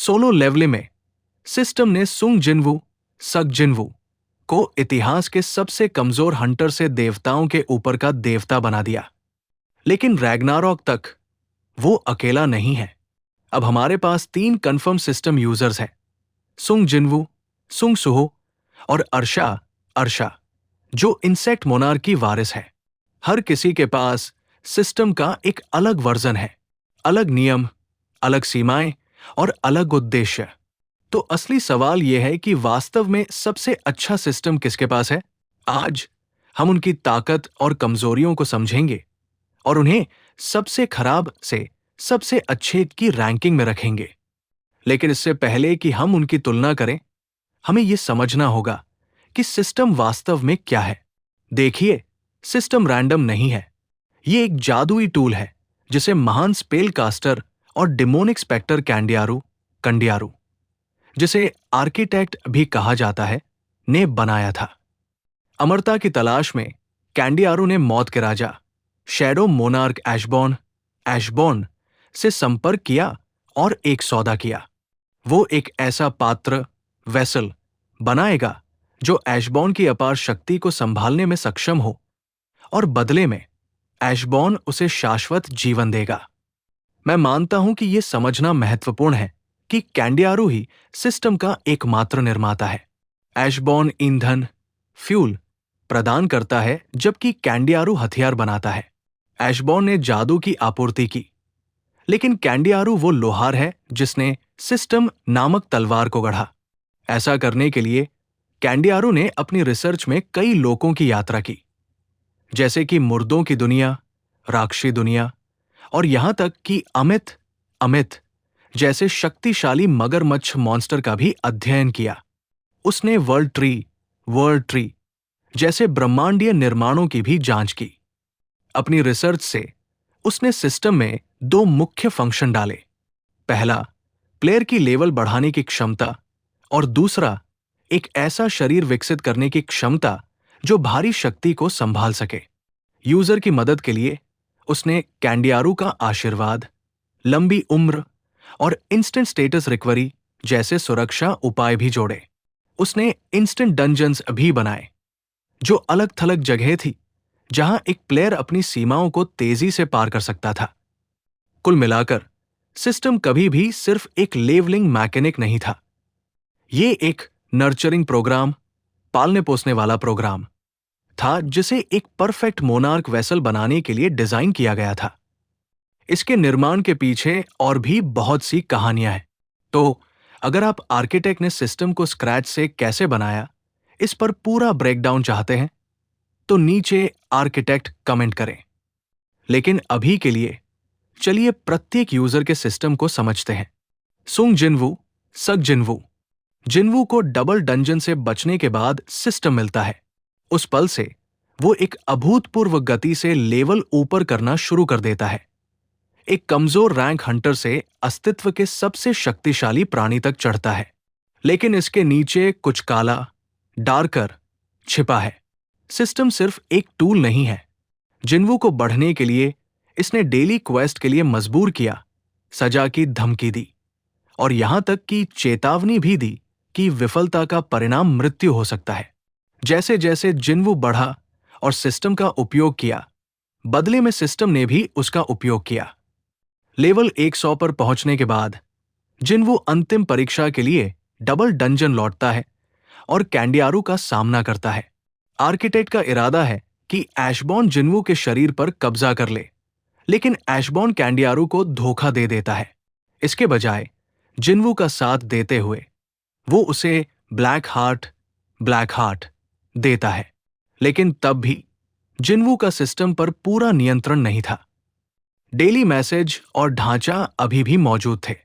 Solo levelling में system ने सुंग जिनवू, सक जिनवू को इतिहास के सबसे कमजोर हंटर से देवताओं के ऊपर का देवता बना दिया। लेकिन रैग्नारॉक तक वो अकेला नहीं है। अब हमारे पास 3 कंफर्म सिस्टम यूजर्स हैं, सुंग जिनवू, सुंग सुहो और अर्शा, जो इंसेक्ट मोनार्क की वारिस है। हर किसी के पास सिस्टम का एक अलग वर्जन है, अलग नियम, अलग सीमाएं और अलग उद्देश्य। तो असली सवाल यह है कि वास्तव में सबसे अच्छा सिस्टम किसके पास है? आज हम उनकी ताकत और कमजोरियों को समझेंगे और उन्हें सबसे खराब से सबसे अच्छे की रैंकिंग में रखेंगे। लेकिन इससे पहले कि हम उनकी तुलना करें, हमें यह समझना होगा कि सिस्टम वास्तव में क्या है। देखिए, सिस्टम रैंडम नहीं है। यह एक जादुई टूल है जिसे महान स्पेल कास्टर और डिमोनिक स्पेक्टर कंडियारू, जिसे आर्किटेक्ट भी कहा जाता है, ने बनाया था। अमरता की तलाश में कैंडियारू ने मौत के राजा शैडो मोनार्क ऐशबॉर्न से संपर्क किया और एक सौदा किया। वो एक ऐसा वेसल बनाएगा जो ऐशबॉर्न की अपार शक्ति को संभालने में सक्षम हो, और बदले में ऐशबॉर्न उसे शाश्वत जीवन देगा। मैं मानता हूं कि यह समझना महत्वपूर्ण है कि कैंडियारू ही सिस्टम का एकमात्र निर्माता है। ऐशबॉर्न ईंधन, फ्यूल प्रदान करता है, जबकि कैंडियारू हथियार बनाता है। ऐशबॉर्न ने जादू की आपूर्ति की, लेकिन कैंडियारू वो लोहार है जिसने सिस्टम नामक तलवार को गढ़ा। ऐसा करने के लिए कैंडियारू ने अपनी रिसर्च में कई लोकों की यात्रा की, जैसे कि मुर्दों की दुनिया, राक्षसी दुनिया और यहां तक कि अमित जैसे शक्तिशाली मगरमच्छ मॉन्स्टर का भी अध्ययन किया। उसने वर्ल्ड ट्री जैसे ब्रह्मांडीय निर्माणों की भी जांच की। अपनी रिसर्च से उसने सिस्टम में 2 मुख्य फंक्शन डाले। पहला, प्लेयर की लेवल बढ़ाने की क्षमता, और दूसरा, एक ऐसा शरीर विकसित करने की क्षमता जो भारी शक्ति को संभाल सके। यूजर की मदद के लिए उसने कैंडियारू का आशीर्वाद, लंबी उम्र और इंस्टेंट स्टेटस रिकवरी जैसे सुरक्षा उपाय भी जोड़े। उसने इंस्टेंट डंजन्स भी बनाए, जो अलग थलग जगह थी जहां एक प्लेयर अपनी सीमाओं को तेजी से पार कर सकता था। कुल मिलाकर सिस्टम कभी भी सिर्फ एक लेवलिंग मैकेनिक नहीं था। ये एक नर्चरिंग प्रोग्राम, पालने पोसने वाला प्रोग्राम था, जिसे एक परफेक्ट मोनार्क वेसल बनाने के लिए डिजाइन किया गया था। इसके निर्माण के पीछे और भी बहुत सी कहानियां हैं। तो अगर आप आर्किटेक्ट ने सिस्टम को स्क्रैच से कैसे बनाया, इस पर पूरा ब्रेकडाउन चाहते हैं, तो नीचे आर्किटेक्ट कमेंट करें। लेकिन अभी के लिए चलिए प्रत्येक यूजर के सिस्टम को समझते हैं। सुंग जिनवू, सक जिनवू को डबल डंजन से बचने के बाद सिस्टम मिलता है। उस पल से वो एक अभूतपूर्व गति से लेवल ऊपर करना शुरू कर देता है। एक कमजोर रैंक हंटर से अस्तित्व के सबसे शक्तिशाली प्राणी तक चढ़ता है। लेकिन इसके नीचे कुछ काला, डार्कर छिपा है। सिस्टम सिर्फ एक टूल नहीं है। जिनवू को बढ़ने के लिए इसने डेली क्वेस्ट के लिए मजबूर किया, सजा की धमकी दी और यहां तक कि चेतावनी भी दी कि विफलता का परिणाम मृत्यु हो सकता है। जैसे जैसे जिनवू बढ़ा और सिस्टम का उपयोग किया, बदले में सिस्टम ने भी उसका उपयोग किया। लेवल 100 पर पहुंचने के बाद जिनवू अंतिम परीक्षा के लिए डबल डंजन लौटता है और कैंडियारू का सामना करता है। आर्किटेक्ट का इरादा है कि ऐशबॉर्न जिनवू के शरीर पर कब्जा कर ले, लेकिन ऐशबॉर्न कैंडियारू को धोखा दे देता है। इसके बजाय जिनवू का साथ देते हुए वो उसे ब्लैक हार्ट देता है। लेकिन तब भी जिनवू का सिस्टम पर पूरा नियंत्रण नहीं था। डेली मैसेज और ढांचा अभी भी मौजूद थे।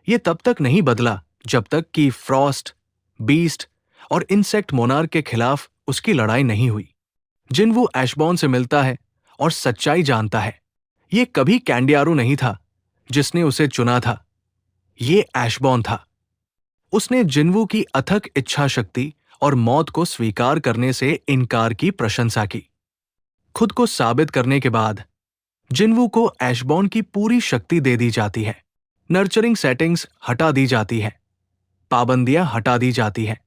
यह तब तक नहीं बदला जब तक कि फ्रॉस्ट, बीस्ट और इंसेक्ट मोनार्क के खिलाफ उसकी लड़ाई नहीं हुई। जिनवू ऐशबॉर्न से मिलता है और सच्चाई जानता है। यह कभी कैंडियारू नहीं था जिसने उसे चुना था, ये ऐशबॉर्न था। उसने जिनवू की अथक इच्छा शक्ति और मौत को स्वीकार करने से इनकार की प्रशंसा की। खुद को साबित करने के बाद जिनवू को ऐशबॉर्न की पूरी शक्ति दे दी जाती है। नर्चरिंग सेटिंग्स हटा दी जाती है, पाबंदियां हटा दी जाती हैं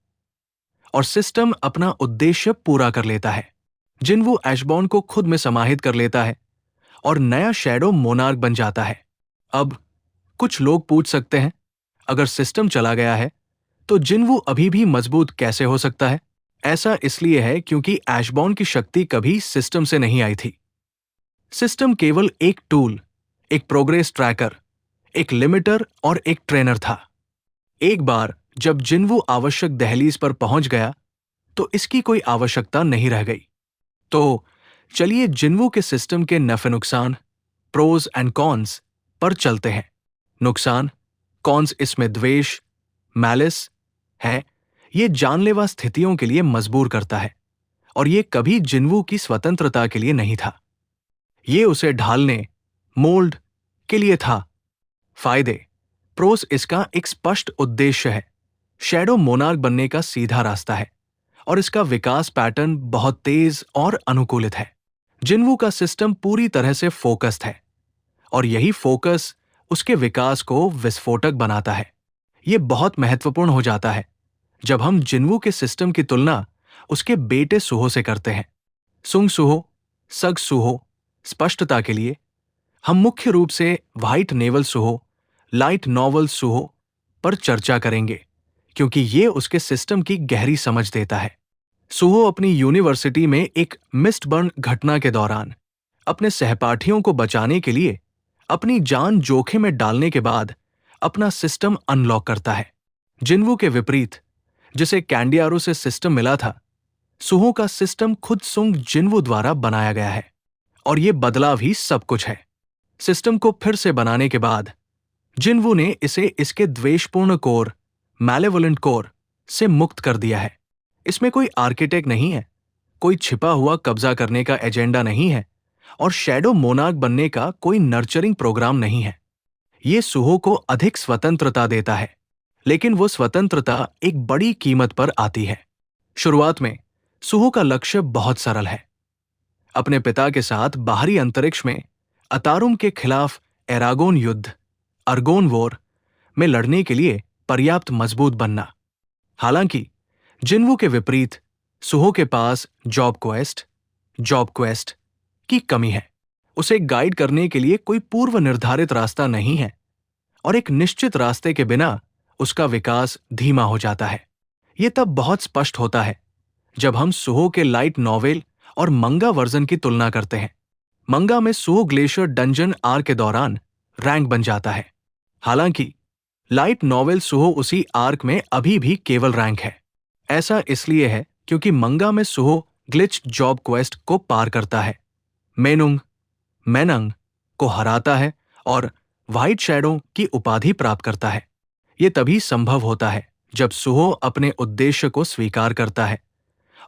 और सिस्टम अपना उद्देश्य पूरा कर लेता है। जिन्वू ऐशबॉर्न को खुद में समाहित कर लेता है और नया शैडो मोनार्क बन जाता है। अब कुछ लोग पूछ सकते हैं, अगर सिस्टम चला गया है तो जिन्वू अभी भी मजबूत कैसे हो सकता है? ऐसा इसलिए है क्योंकि ऐशबॉर्न की शक्ति कभी सिस्टम से नहीं आई थी। सिस्टम केवल एक टूल, एक प्रोग्रेस ट्रैकर, एक लिमिटर और एक ट्रेनर था। एक बार जब जिन्वू आवश्यक दहलीज पर पहुंच गया तो इसकी कोई आवश्यकता नहीं रह गई। तो चलिए जिन्वू के सिस्टम के नफे नुकसान, प्रोज एंड कॉन्स पर चलते हैं। नुकसान, कॉन्स इसमें द्वेष, मैलिस है। ये जानलेवा स्थितियों के लिए मजबूर करता है और ये कभी जिन्वू की स्वतंत्रता के लिए नहीं था। ये उसे ढालने, मोल्ड के लिए था। फायदे, प्रोस इसका एक स्पष्ट उद्देश्य है। शैडो मोनार्क बनने का सीधा रास्ता है और इसका विकास पैटर्न बहुत तेज और अनुकूलित है। जिन्वू का सिस्टम पूरी तरह से फोकस्ड है और यही फोकस उसके विकास को विस्फोटक बनाता है। ये बहुत महत्वपूर्ण हो जाता है जब हम जिन्वू के सिस्टम की तुलना उसके बेटे सुहो से करते हैं। सुंग सुहो, सग सुहो। स्पष्टता के लिए हम मुख्य रूप से व्हाइट नेवल सुहो, लाइट नॉवल सुहो पर चर्चा करेंगे क्योंकि ये उसके सिस्टम की गहरी समझ देता है। सुहो अपनी यूनिवर्सिटी में एक मिस्टबर्न घटना के दौरान अपने सहपाठियों को बचाने के लिए अपनी जान जोखिम में डालने के बाद अपना सिस्टम अनलॉक करता है। जिन्वू के विपरीत, जिसे कैंडियारो से सिस्टम मिला था, सुहो का सिस्टम खुद सुंग जिन्वू द्वारा बनाया गया है और ये बदलाव ही सब कुछ है। सिस्टम को फिर से बनाने के बाद जिन्वू ने इसे इसके द्वेषपूर्ण कोर, मैलेवोलेंट कोर से मुक्त कर दिया है। इसमें कोई आर्किटेक्ट नहीं है, कोई छिपा हुआ कब्जा करने का एजेंडा नहीं है और शैडो मोनार्क बनने का कोई नर्चरिंग प्रोग्राम नहीं है। ये सुहो को अधिक स्वतंत्रता देता है, लेकिन वो स्वतंत्रता एक बड़ी कीमत पर आती है। शुरुआत में सुहो का लक्ष्य बहुत सरल है, अपने पिता के साथ बाहरी अंतरिक्ष में अतारुम के खिलाफ एरागोन युद्ध, अर्गोन वॉर में लड़ने के लिए पर्याप्त मजबूत बनना। हालांकि जिन्वू के विपरीत सुहो के पास जॉब क्वेस्ट की कमी है। उसे गाइड करने के लिए कोई पूर्व निर्धारित रास्ता नहीं है और एक निश्चित रास्ते के बिना उसका विकास धीमा हो जाता है। यह तब बहुत स्पष्ट होता है जब हम सुहो के लाइट नॉवेल और मंगा वर्जन की तुलना करते हैं। मंगा में सुहो ग्लेशियर डंजन आर के दौरान रैंक बन जाता है, हालांकि लाइट नॉवेल सुहो उसी आर्क में अभी भी केवल रैंक है। ऐसा इसलिए है क्योंकि मंगा में सुहो ग्लिच जॉब क्वेस्ट को पार करता है, मैनंग को हराता है और व्हाइट शैडो की उपाधि प्राप्त करता है। यह तभी संभव होता है जब सुहो अपने उद्देश्य को स्वीकार करता है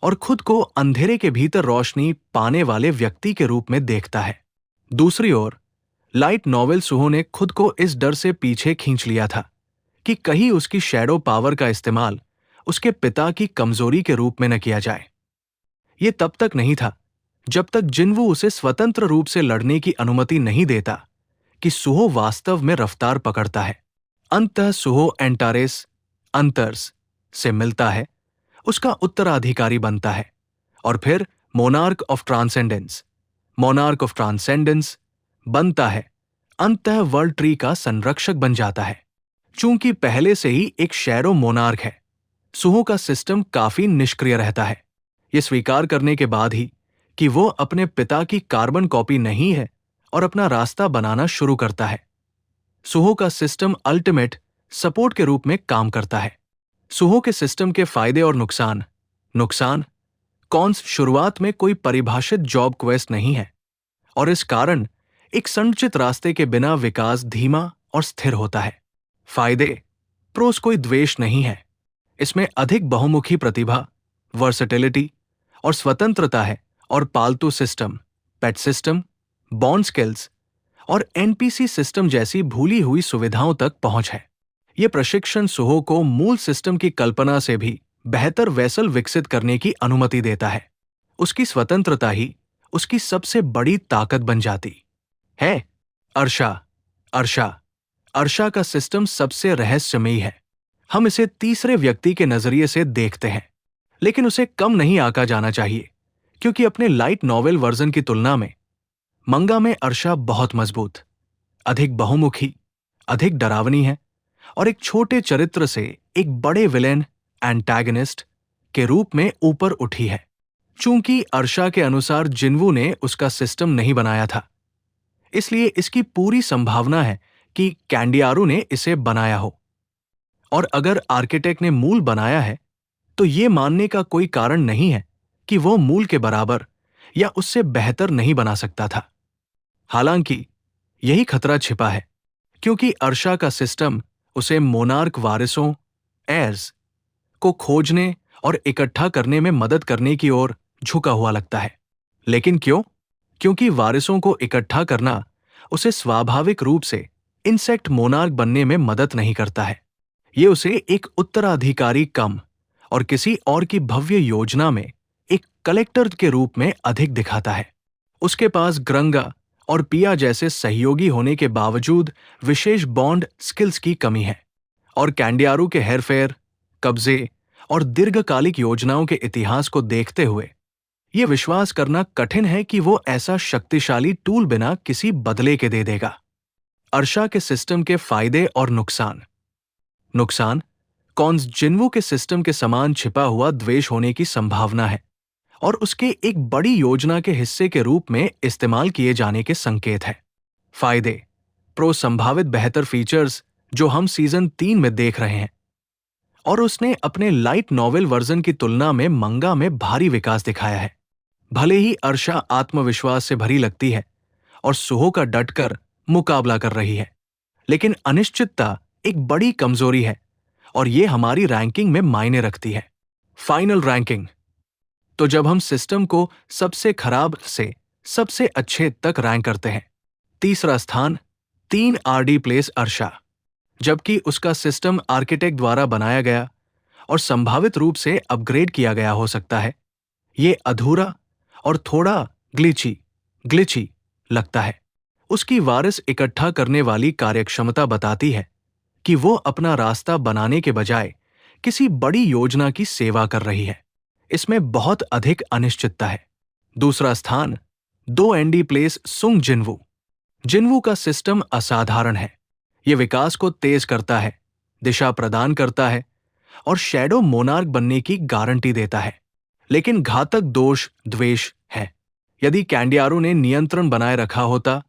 और खुद को अंधेरे के भीतर रोशनी पाने वाले व्यक्ति के रूप में देखता है। दूसरी ओर लाइट नॉवेल सुहो ने खुद को इस डर से पीछे खींच लिया था कि कहीं उसकी शैडो पावर का इस्तेमाल उसके पिता की कमजोरी के रूप में न किया जाए। यह तब तक नहीं था जब तक जिन्वू उसे स्वतंत्र रूप से लड़ने की अनुमति नहीं देता कि सुहो वास्तव में रफ्तार पकड़ता है। अंततः सुहो एंटारेस अंतर्स से मिलता है, उसका उत्तराधिकारी बनता है और फिर मोनार्क ऑफ ट्रांसेंडेंस बनता है। अंततः वर्ल्ड ट्री का संरक्षक बन जाता है। चूंकि पहले से ही एक शैडो मोनार्क है, सुहो का सिस्टम काफी निष्क्रिय रहता है। यह स्वीकार करने के बाद ही कि वो अपने पिता की कार्बन कॉपी नहीं है और अपना रास्ता बनाना शुरू करता है। सुहो का सिस्टम अल्टीमेट सपोर्ट के रूप में काम करता है। सुहो के सिस्टम के फायदे और नुकसान, कॉन्स शुरुआत में कोई परिभाषित जॉब क्वेस्ट नहीं है और इस कारण एक संचित रास्ते के बिना विकास धीमा और स्थिर होता है। फायदे, प्रोस कोई द्वेष नहीं है, इसमें अधिक बहुमुखी प्रतिभा, वर्सेटिलिटी और स्वतंत्रता है और पालतू सिस्टम, पेट सिस्टम, बॉन्ड स्किल्स और एनपीसी सिस्टम जैसी भूली हुई सुविधाओं तक पहुंच है। यह प्रशिक्षण सुहो को मूल सिस्टम की कल्पना से भी बेहतर वेसल विकसित करने की अनुमति देता है। उसकी स्वतंत्रता ही उसकी सबसे बड़ी ताकत बन जाती है। अर्शा अर्शा का सिस्टम सबसे रहस्यमयी है। हम इसे तीसरे व्यक्ति के नजरिए से देखते हैं, लेकिन उसे कम नहीं आंका जाना चाहिए, क्योंकि अपने लाइट नॉवेल वर्जन की तुलना में मंगा में अर्शा बहुत मजबूत, अधिक बहुमुखी, अधिक डरावनी है और एक छोटे चरित्र से एक बड़े विलेन एंटैगनिस्ट के रूप में ऊपर उठी है। चूंकि अर्शा के अनुसार जिन्वू ने उसका सिस्टम नहीं बनाया था, इसलिए इसकी पूरी संभावना है कि कैंडियारू ने इसे बनाया हो। और अगर आर्किटेक्ट ने मूल बनाया है, तो यह मानने का कोई कारण नहीं है कि वो मूल के बराबर या उससे बेहतर नहीं बना सकता था। हालांकि यही खतरा छिपा है, क्योंकि अर्शा का सिस्टम उसे मोनार्क वारिसों एयर्स को खोजने और इकट्ठा करने में मदद करने की ओर झुका हुआ लगता है। लेकिन क्यों? क्योंकि वारिसों को इकट्ठा करना उसे स्वाभाविक रूप से इंसेक्ट मोनार्क बनने में मदद नहीं करता है। ये उसे एक उत्तराधिकारी कम और किसी और की भव्य योजना में एक कलेक्टर के रूप में अधिक दिखाता है। उसके पास ग्रंगा और पिया जैसे सहयोगी होने के बावजूद विशेष बॉन्ड स्किल्स की कमी है, और कैंडियारू के हेरफेर, कब्जे और दीर्घकालिक योजनाओं के इतिहास को देखते हुए यह विश्वास करना कठिन है कि वो ऐसा शक्तिशाली टूल बिना किसी बदले के दे देगा। अर्शा के सिस्टम के फायदे और नुकसान। नुकसान: कॉन्स जिन्वू के सिस्टम के समान छिपा हुआ द्वेष होने की संभावना है और उसके एक बड़ी योजना के हिस्से के रूप में इस्तेमाल किए जाने के संकेत है। फायदे: प्रो संभावित बेहतर फीचर्स जो हम सीजन 3 में देख रहे हैं, और उसने अपने लाइट नॉवेल वर्जन की तुलना में मंगा में भारी विकास दिखाया है। भले ही अर्शा आत्मविश्वास से भरी लगती है और सुहो का डटकर मुकाबला कर रही है, लेकिन अनिश्चितता एक बड़ी कमजोरी है और यह हमारी रैंकिंग में मायने रखती है। Final ranking. तो जब हम सिस्टम को सबसे खराब से सबसे अच्छे तक रैंक करते हैं, तीसरा स्थान 3 आरडी प्लेस अर्शा, जबकि उसका सिस्टम आर्किटेक्ट द्वारा बनाया गया और संभावित रूप से अपग्रेड किया गया हो सकता है। ये अधूरा और थोड़ा ग्लिची लगता है। उसकी वारिस इकट्ठा करने वाली कार्यक्षमता बताती है कि वो अपना रास्ता बनाने के बजाय किसी बड़ी योजना की सेवा कर रही है। इसमें बहुत अधिक अनिश्चितता है। दूसरा स्थान 2 एनडी प्लेस सुंग जिन्वू। जिन्वू का सिस्टम असाधारण है। यह विकास को तेज करता है, दिशा प्रदान करता है और शैडो मोनार्क बनने की गारंटी देता है, लेकिन घातक दोष द्वेष है। यदि कैंडियारू ने नियंत्रण बनाए रखा होता,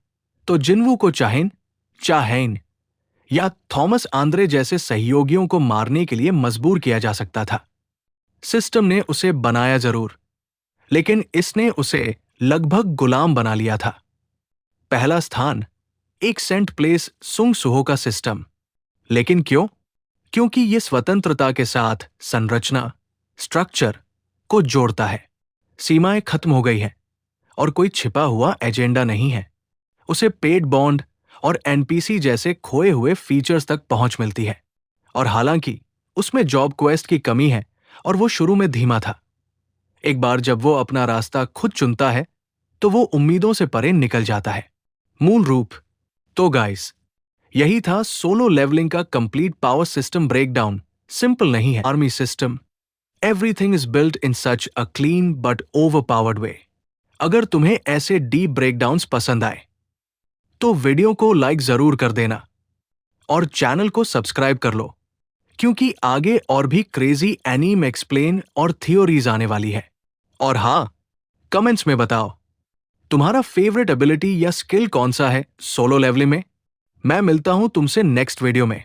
तो जिन्वू को चाहेन या थॉमस आंद्रे जैसे सहयोगियों को मारने के लिए मजबूर किया जा सकता था। सिस्टम ने उसे बनाया जरूर, लेकिन इसने उसे लगभग गुलाम बना लिया था। पहला स्थान 1 सेंट प्लेस सुंग सुहो का सिस्टम। लेकिन क्यों? क्योंकि यह स्वतंत्रता के साथ संरचना, स्ट्रक्चर को जोड़ता है। सीमाएं खत्म हो गई है और कोई छिपा हुआ एजेंडा नहीं है। उसे पेड बॉन्ड और एनपीसी जैसे खोए हुए फीचर्स तक पहुंच मिलती है, और हालांकि उसमें जॉब क्वेस्ट की कमी है और वो शुरू में धीमा था, एक बार जब वो अपना रास्ता खुद चुनता है तो वो उम्मीदों से परे निकल जाता है। मूल रूप। तो गाइस, यही था सोलो लेवलिंग का complete power system breakdown. Simple नहीं है army system. Everything is built in such a clean but overpowered way. अगर तुम्हें ऐसे डीप ब्रेकडाउन्स पसंद आए तो वीडियो को लाइक जरूर कर देना और चैनल को सब्सक्राइब कर लो, क्योंकि आगे और भी क्रेजी एनीम एक्सप्लेन और थियोरीज आने वाली है। और हाँ, कमेंट्स में बताओ तुम्हारा फेवरेट एबिलिटी या स्किल कौन सा है सोलो लेवलिंग में। मैं मिलता हूं तुमसे नेक्स्ट वीडियो में।